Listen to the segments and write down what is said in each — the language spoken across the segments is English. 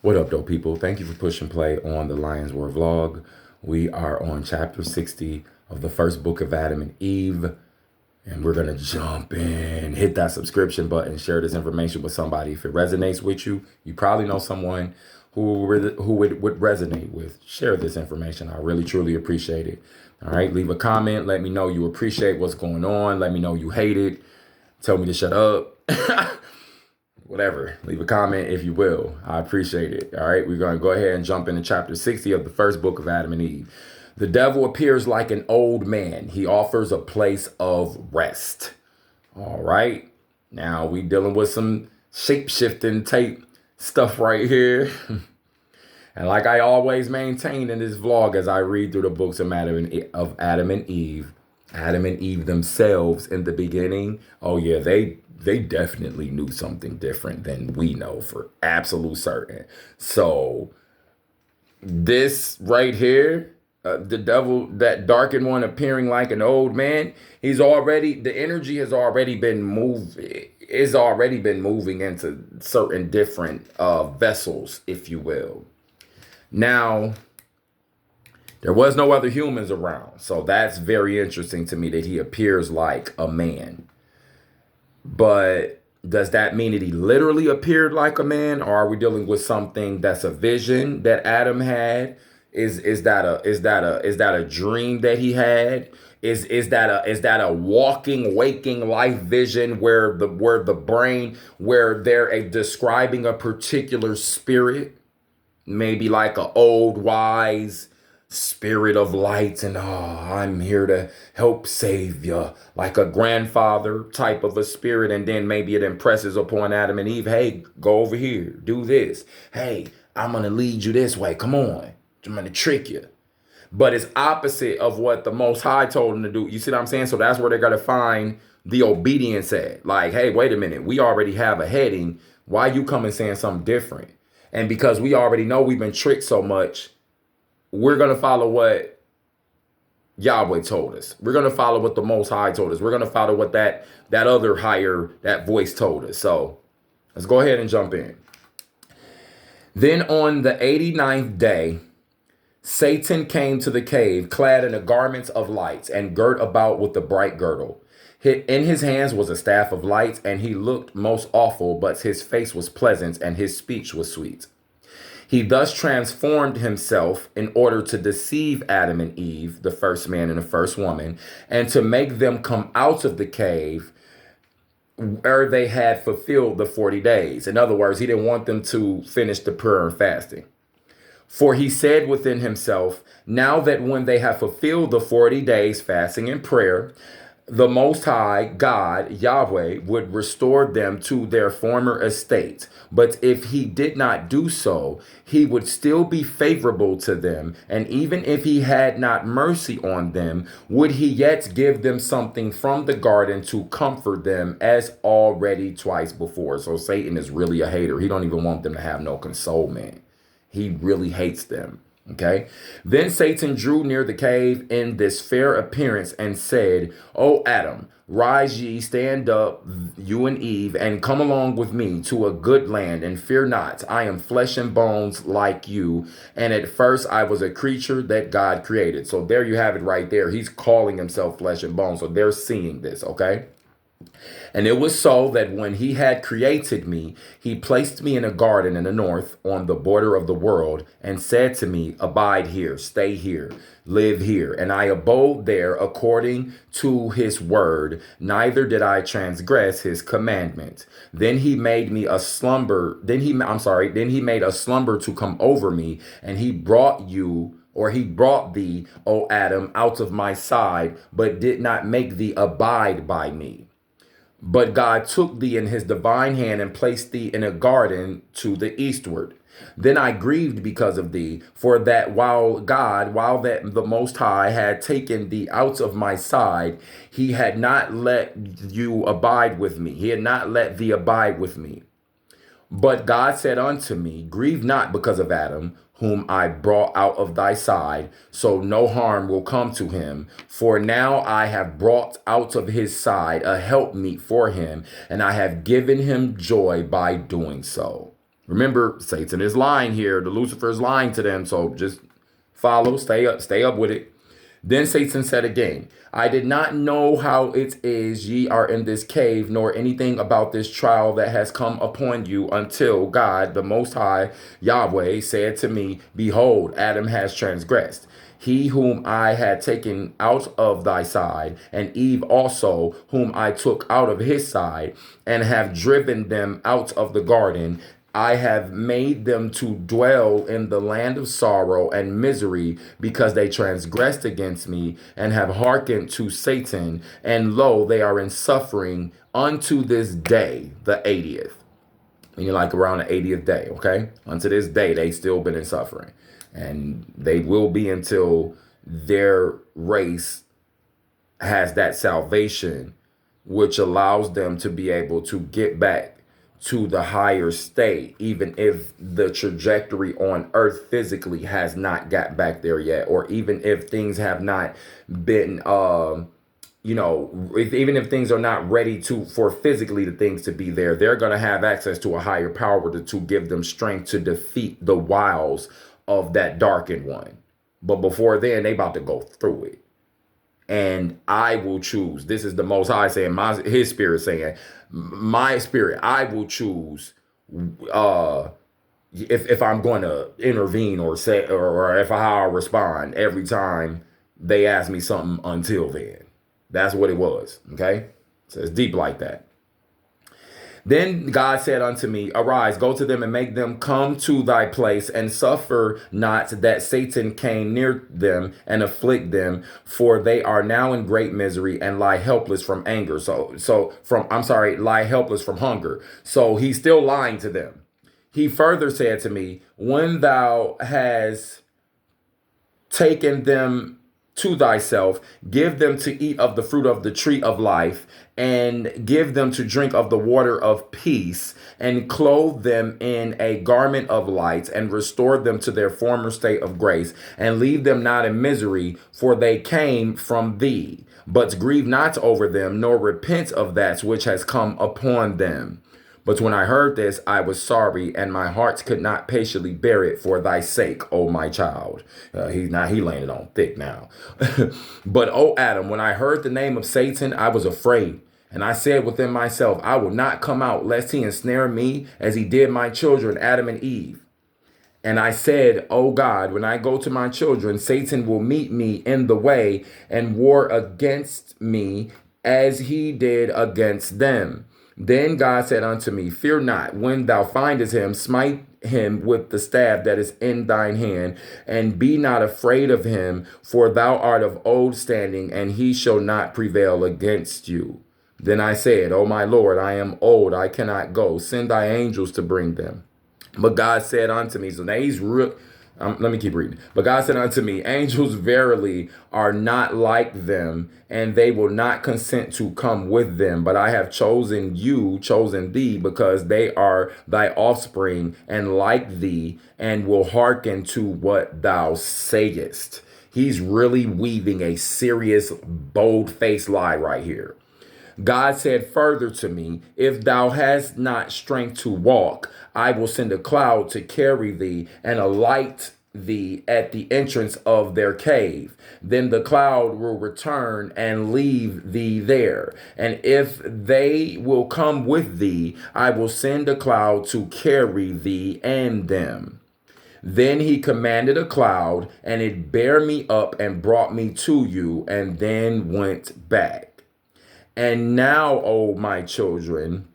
What up, though, people? Thank you for pushing play on the Lion's Roar vlog. We are on chapter 60 of the first book of Adam and Eve, and we're going to jump in. Hit that subscription button, share this information with somebody. If it resonates with you, you probably know someone who would resonate with. Share this information. I really, truly appreciate it. All right, leave a comment. Let me know you appreciate what's going on. Let me know you hate it. Tell me to shut up. Whatever. Leave a comment if you will. I appreciate it. All right. We're going to go ahead and jump into chapter 60 of the first book of Adam and Eve. The devil appears like an old man. He offers a place of rest. All right. Now we dealing with some shape-shifting tape stuff right here. And like I always maintain in this vlog as I read through the books of Adam and Eve, Adam and Eve themselves in the beginning, oh yeah, they definitely knew something different than we know for absolute certain. So this right here, the devil, that darkened one appearing like an old man, the energy has already been moving into certain different vessels, if you will. Now, there was no other humans around. So that's very interesting to me that he appears like a man. But does that mean that he literally appeared like a man, or are we dealing with something that's a vision that Adam had? Is that a dream that he had? Is that a walking, waking life vision where the brain, where they're describing a particular spirit, maybe like an old wise spirit of light, and I'm here to help save you, like a grandfather type of a spirit. And then maybe it impresses upon Adam and Eve, hey, go over here, do this. Hey, I'm going to lead you this way. Come on. I'm going to trick you. But it's opposite of what the Most High told them to do. You see what I'm saying? So that's where they're going to find the obedience at. Like, hey, wait a minute. We already have a heading. Why you coming saying something different? And because we already know we've been tricked so much, we're going to follow what Yahweh told us. We're going to follow what the Most High told us. We're going to follow what that other higher, that voice told us. So let's go ahead and jump in. Then on the 89th day, Satan came to the cave, clad in the garments of lights and girt about with the bright girdle. In his hands was a staff of light, and he looked most awful, but his face was pleasant, and his speech was sweet. He thus transformed himself in order to deceive Adam and Eve, the first man and the first woman, and to make them come out of the cave where they had fulfilled the 40 days. In other words, he didn't want them to finish the prayer and fasting. For he said within himself, now that when they have fulfilled the 40 days fasting and prayer, the Most High God, Yahweh, would restore them to their former estate. But if he did not do so, he would still be favorable to them. And even if he had not mercy on them, would he yet give them something from the garden to comfort them, as already twice before. So Satan is really a hater. He don't even want them to have no consolement. He really hates them. Okay. Then Satan drew near the cave in this fair appearance and said, O Adam, rise ye, stand up, you and Eve, and come along with me to a good land, and fear not. I am flesh and bones like you. And at first I was a creature that God created. So there you have it right there. He's calling himself flesh and bones. So they're seeing this. Okay. And it was so that when he had created me, he placed me in a garden in the north on the border of the world and said to me, abide here, stay here, live here. And I abode there according to his word, neither did I transgress his commandment. Then he made me a slumber. Then he made a slumber to come over me, and he brought thee, O Adam, out of my side, but did not make thee abide by me. But God took thee in his divine hand and placed thee in a garden to the eastward. Then I grieved because of thee, for that while the Most High had taken thee out of my side, he had not let you abide with me. He had not let thee abide with me. But God said unto me, grieve not because of Adam, whom I brought out of thy side, so no harm will come to him. For now I have brought out of his side a helpmeet for him, and I have given him joy by doing so. Remember, Satan is lying here. The Lucifer is lying to them. So just follow, stay up with it. Then Satan said again, I did not know how it is ye are in this cave, nor anything about this trial that has come upon you, until God, the Most High, Yahweh, said to me, behold, Adam has transgressed. He whom I had taken out of thy side, and Eve also, whom I took out of his side, and have driven them out of the garden. I have made them to dwell in the land of sorrow and misery, because they transgressed against me and have hearkened to Satan. And lo, they are in suffering unto this day, the 80th. Meaning like around the 80th day, okay? Unto this day, they still been in suffering. And they will be until their race has that salvation, which allows them to be able to get back to the higher state, even if the trajectory on earth physically has not got back there yet, or even if things have not been even if things are not ready for physically the things to be there, they're going to have access to a higher power to give them strength to defeat the wiles of that darkened one. But before then, they about to go through it. And I will choose. This is the Most High saying, his spirit saying, my spirit, I will choose if I'm going to intervene or say, or if how I respond every time they ask me something until then. That's what it was. Okay. So it's deep like that. Then God said unto me, arise, go to them and make them come to thy place, and suffer not that Satan came near them and afflict them, for they are now in great misery and lie helpless from anger. Lie helpless from hunger. So he's still lying to them. He further said to me, when thou hast taken them to thyself, give them to eat of the fruit of the tree of life, and give them to drink of the water of peace, and clothe them in a garment of light, and restore them to their former state of grace, and leave them not in misery, for they came from thee. But grieve not over them, nor repent of that which has come upon them. But when I heard this, I was sorry, and my heart could not patiently bear it for thy sake, O my child. He laying it on thick now. But, O Adam, when I heard the name of Satan, I was afraid. And I said within myself, I will not come out, lest he ensnare me as he did my children, Adam and Eve. And I said, O God, when I go to my children, Satan will meet me in the way and war against me as he did against them. Then God said unto me, fear not, when thou findest him, smite him with the staff that is in thine hand, and be not afraid of him, for thou art of old standing, and he shall not prevail against you. Then I said, O my Lord, I am old, I cannot go. Send thy angels to bring them. But God said unto me, so now he's real. Let me keep reading. But God said unto me, angels verily are not like them, and they will not consent to come with them. But I have chosen thee, because they are thy offspring, and like thee, and will hearken to what thou sayest. He's really weaving a serious, bold-faced lie right here. God said further to me, if thou hast not strength to walk, I will send a cloud to carry thee, and alight thee at the entrance of their cave. Then the cloud will return and leave thee there. And if they will come with thee, I will send a cloud to carry thee and them. Then he commanded a cloud, and it bare me up and brought me to you, and then went back. And now, O my children,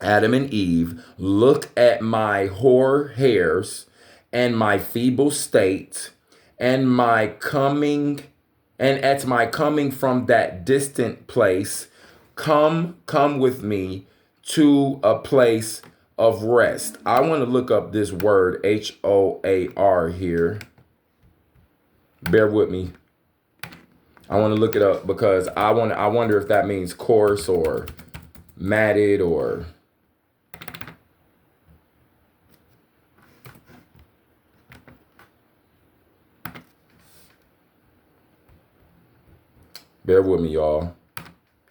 Adam and Eve, look at my hoar hairs and my feeble state, and at my coming from that distant place. Come with me to a place of rest. I want to look up this word HOAR here. Bear with me. I want to look it up because I wonder if that means coarse or matted or bear with me, y'all.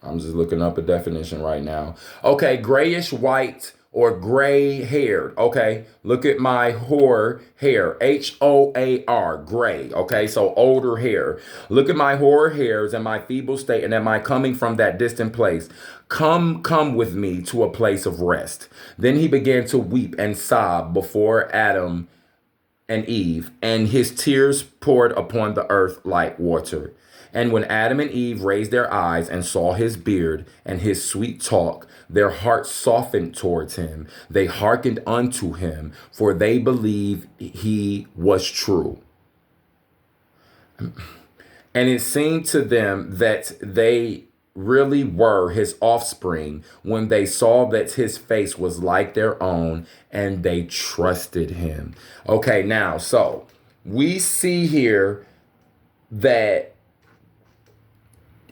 I'm just looking up a definition right now. Okay, grayish white or gray haired. Okay. Look at my hoar hair. Hoar, gray. Okay. So older hair. Look at my hoar hairs and my feeble state, and am I coming from that distant place? Come with me to a place of rest. Then he began to weep and sob before Adam and Eve, and his tears poured upon the earth like water. And when Adam and Eve raised their eyes and saw his beard and his sweet talk, their hearts softened towards him. They hearkened unto him, for they believed he was true. And it seemed to them that they really were his offspring when they saw that his face was like their own, and they trusted him. Okay, now, so we see here that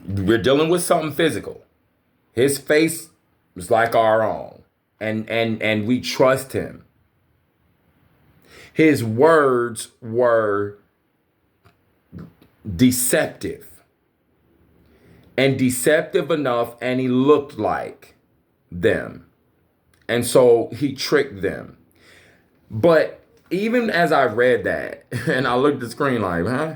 we're dealing with something physical. His face was like our own, and we trust him. His words were deceptive. And deceptive enough, and he looked like them. And so he tricked them. But even as I read that, and I looked at the screen like, huh?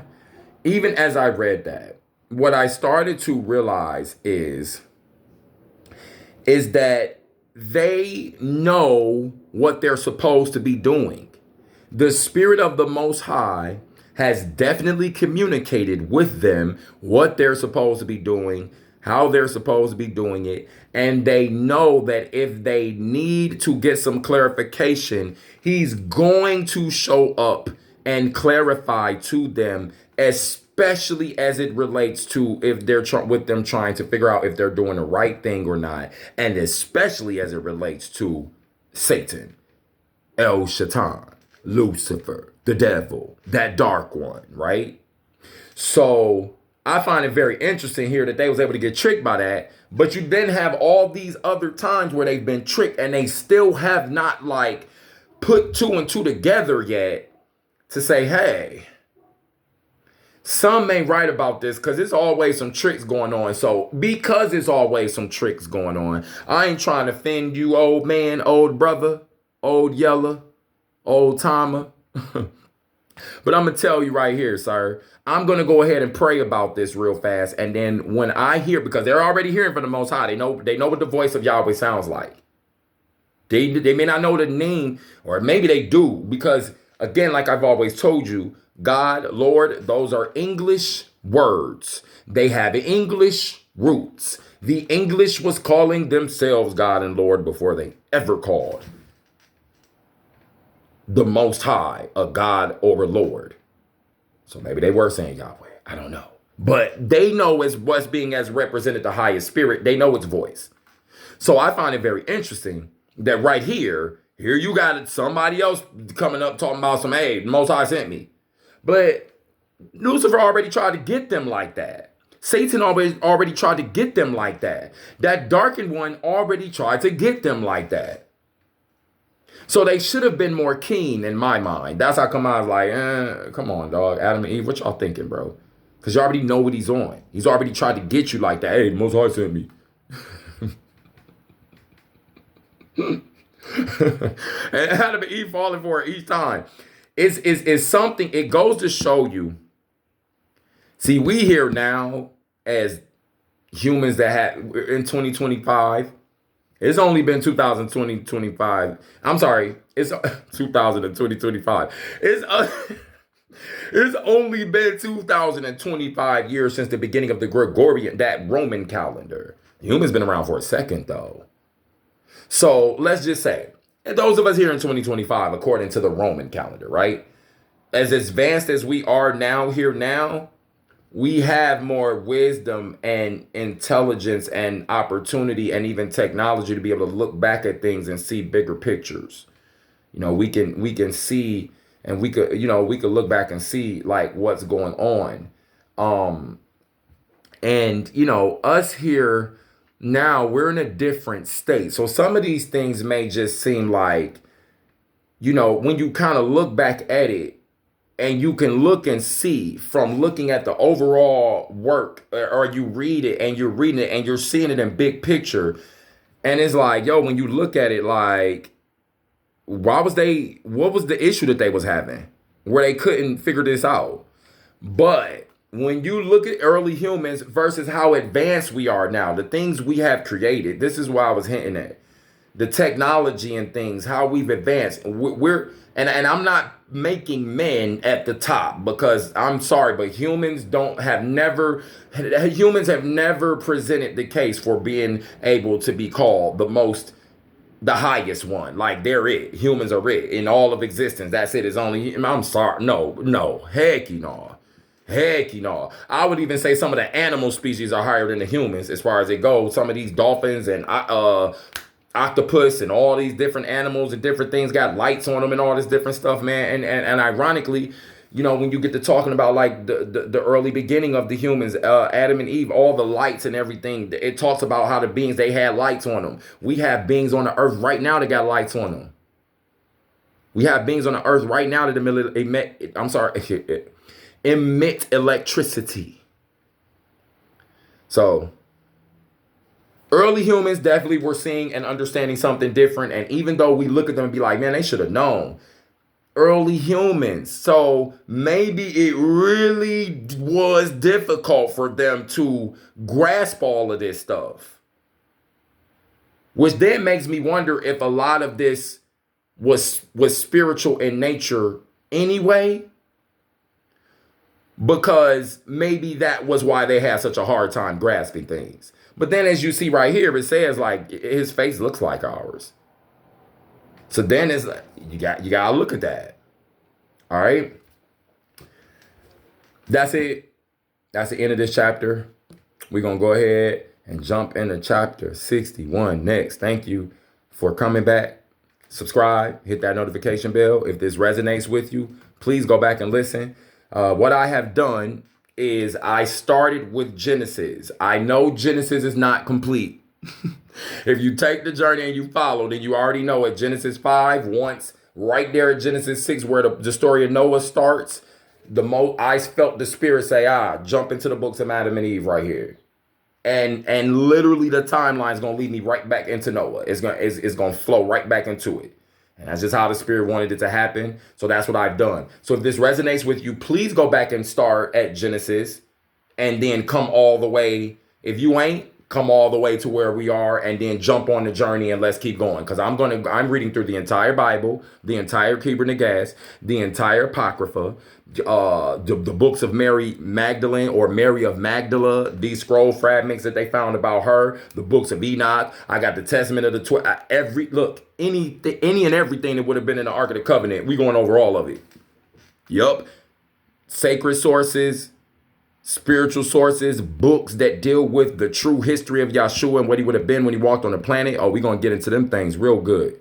Even as I read that, what I started to realize is that they know what they're supposed to be doing. The Spirit of the Most High has definitely communicated with them what they're supposed to be doing, how they're supposed to be doing it. And they know that if they need to get some clarification, he's going to show up and clarify to them, especially as it relates to if they're with them trying to figure out if they're doing the right thing or not. And especially as it relates to Satan, El Shaitan, Lucifer, the devil, that dark one, right? So I find it very interesting here that they was able to get tricked by that. But you then have all these other times where they've been tricked and they still have not like put two and two together yet to say, hey, some ain't right about this because there's always some tricks going on. So because there's always some tricks going on, I ain't trying to offend you, old man, old brother, old yeller, old timer. But I'm going to tell you right here, sir, I'm going to go ahead and pray about this real fast. And then when I hear, because they're already hearing from the Most High, they know what the voice of Yahweh sounds like. They may not know the name, or maybe they do, because again, like I've always told you, God, Lord, those are English words. They have English roots. The English was calling themselves God and Lord before they ever called the Most High a God or a Lord. So maybe they were saying Yahweh. I don't know. But they know as what's being as represented the highest spirit. They know its voice. So I find it very interesting that right here you got somebody else coming up talking about some, hey, the Most High sent me. But Lucifer already tried to get them like that. Satan already tried to get them like that. That darkened one already tried to get them like that. So they should have been more keen in my mind. That's how come I was like, come on, dog. Adam and Eve, what y'all thinking, bro? Because you already know what he's on. He's already tried to get you like that. Hey, the Most High sent me. And Adam and Eve falling for it each time. It's something, it goes to show you. See, we here now as humans that have in 2025. It's only been 2025. I'm sorry. It's 2025. It's only been 2025 years since the beginning of the Gregorian, that Roman calendar. Humans been around for a second, though. So let's just say, those of us here in 2025, according to the Roman calendar, right? As advanced as we are now, we have more wisdom and intelligence and opportunity and even technology to be able to look back at things and see bigger pictures. You know, we can see, and we could look back and see like what's going on. And us here now, we're in a different state. So some of these things may just seem like, when you kind of look back at it, and you can look and see from looking at the overall work, or you read it and you're reading it and you're seeing it in big picture. And it's like, yo, when you look at it, like, what was the issue that they was having where they couldn't figure this out? But when you look at early humans versus how advanced we are now, the things we have created, this is why I was hinting at the technology and things, how we've advanced. And I'm not making men at the top, because I'm sorry, but humans have never presented the case for being able to be called the highest one. Like, they're it. Humans are it in all of existence. That's it. It's only, I'm sorry. No, heck no. Heck no. I would even say some of the animal species are higher than the humans as far as it goes. Some of these dolphins and octopus and all these different animals and different things got lights on them and all this different stuff, man. And ironically, when you get to talking about like the early beginning of the humans, Adam and Eve, all the lights and everything, it talks about how the beings, they had lights on them. We have beings on the earth right now that got lights on them. We have beings on the earth right now that emit electricity. So early humans definitely were seeing and understanding something different. And even though we look at them and be like, man, they should have known. Early humans. So maybe it really was difficult for them to grasp all of this stuff. Which then makes me wonder if a lot of this was spiritual in nature anyway. Because maybe that was why they had such a hard time grasping things. But then as you see right here, it says like his face looks like ours. So then it's like, you gotta look at that. All right. That's it. That's the end of this chapter. We're gonna go ahead and jump into chapter 61 next. Thank you for coming back. Subscribe, hit that notification bell. If this resonates with you, please go back and listen. What I have done is I started with Genesis. I know Genesis is not complete. If you take the journey and you follow, then you already know at Genesis 5, once right there at Genesis 6, where the story of Noah starts, I felt the Spirit say, jump into the books of Adam and Eve right here. And literally the timeline is going to lead me right back into Noah. It's going to flow right back into it. And that's just how the Spirit wanted it to happen. So that's what I've done. So if this resonates with you, please go back and start at Genesis and then come all the way. If you ain't, come all the way to where we are and then jump on the journey and let's keep going. Because I'm reading through the entire Bible, the entire Keber Nagast, the entire Apocrypha, the books of Mary Magdalene or Mary of Magdala, these scroll fragments that they found about her, the books of Enoch. I got the Testament of the any and everything that would have been in the Ark of the Covenant. We going over all of it. Yup. Sacred sources, spiritual sources, books that deal with the true history of Yahshua and what he would have been when he walked on the planet. Oh, we're going to get into them things real good.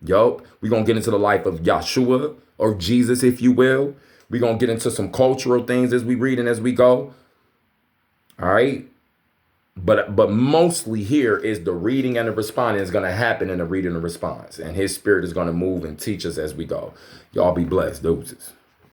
Yup. We're going to get into the life of Yahshua, or Jesus, if you will. We're going to get into some cultural things as we read and as we go. All right. But mostly here is the reading and the responding is going to happen in the reading and response. And his Spirit is going to move and teach us as we go. Y'all be blessed. Deuces.